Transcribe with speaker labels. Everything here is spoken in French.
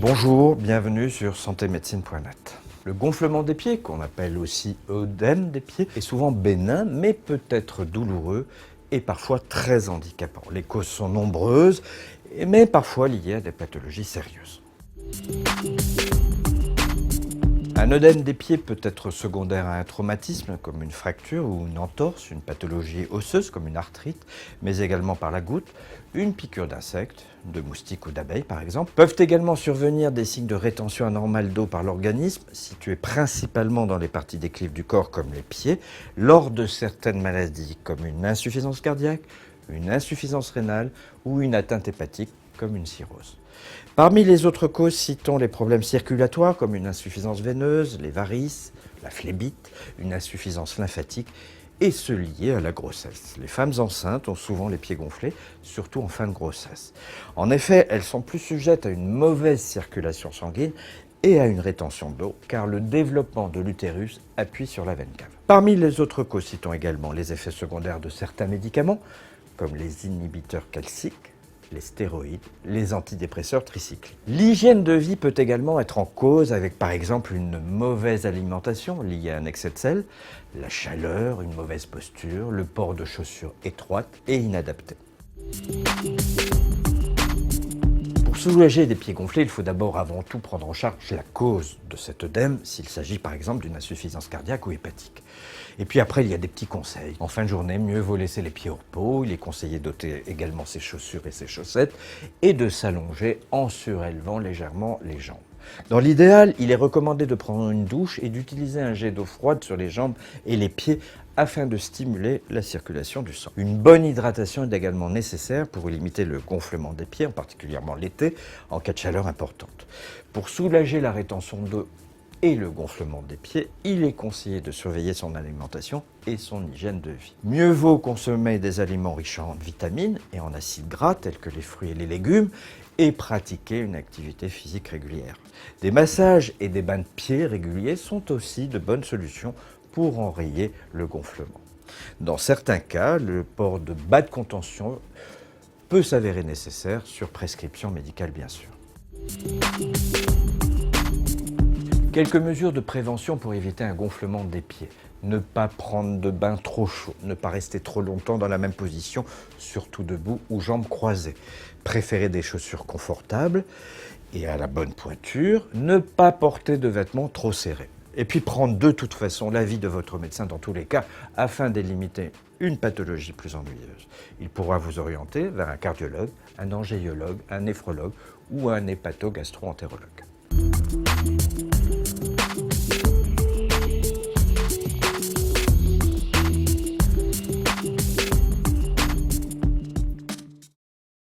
Speaker 1: Bonjour, bienvenue sur santémédecine.net. Le gonflement des pieds, qu'on appelle aussi œdème des pieds, est souvent bénin, mais peut être douloureux et parfois très handicapant. Les causes sont nombreuses, mais parfois liées à des pathologies sérieuses. Un œdème des pieds peut être secondaire à un traumatisme, comme une fracture ou une entorse, une pathologie osseuse, comme une arthrite, mais également par la goutte, une piqûre d'insectes, de moustiques ou d'abeilles par exemple. Peuvent également survenir des signes de rétention anormale d'eau par l'organisme, situés principalement dans les parties déclives du corps comme les pieds, lors de certaines maladies comme une insuffisance cardiaque, une insuffisance rénale ou une atteinte hépatique comme une cirrhose. Parmi les autres causes, citons les problèmes circulatoires comme une insuffisance veineuse, les varices, la phlébite, une insuffisance lymphatique et ceux liés à la grossesse. Les femmes enceintes ont souvent les pieds gonflés, surtout en fin de grossesse. En effet, elles sont plus sujettes à une mauvaise circulation sanguine et à une rétention d'eau, car le développement de l'utérus appuie sur la veine cave. Parmi les autres causes, citons également les effets secondaires de certains médicaments, comme les inhibiteurs calciques, les stéroïdes, les antidépresseurs tricycliques. L'hygiène de vie peut également être en cause avec par exemple une mauvaise alimentation liée à un excès de sel, la chaleur, une mauvaise posture, le port de chaussures étroites et inadaptées. Pour soulager des pieds gonflés, il faut d'abord avant tout prendre en charge la cause de cet œdème, s'il s'agit par exemple d'une insuffisance cardiaque ou hépatique. Et puis après, il y a des petits conseils. En fin de journée, mieux vaut laisser les pieds au repos. Il est conseillé d'ôter également ses chaussures et ses chaussettes et de s'allonger en surélevant légèrement les jambes. Dans l'idéal, il est recommandé de prendre une douche et d'utiliser un jet d'eau froide sur les jambes et les pieds afin de stimuler la circulation du sang. Une bonne hydratation est également nécessaire pour limiter le gonflement des pieds, en particulièrement l'été, en cas de chaleur importante. Pour soulager la rétention d'eau et le gonflement des pieds, il est conseillé de surveiller son alimentation et son hygiène de vie. Mieux vaut consommer des aliments riches en vitamines et en acides gras tels que les fruits et les légumes et pratiquer une activité physique régulière. Des massages et des bains de pieds réguliers sont aussi de bonnes solutions pour enrayer le gonflement. Dans certains cas, le port de bas de contention peut s'avérer nécessaire sur prescription médicale bien sûr. Quelques mesures de prévention pour éviter un gonflement des pieds. Ne pas prendre de bain trop chaud, ne pas rester trop longtemps dans la même position, surtout debout ou jambes croisées. Préférer des chaussures confortables et à la bonne pointure. Ne pas porter de vêtements trop serrés. Et puis prendre de toute façon l'avis de votre médecin dans tous les cas afin d'éliminer une pathologie plus ennuyeuse. Il pourra vous orienter vers un cardiologue, un angéologue, un néphrologue ou un hépato-gastro-entérologue.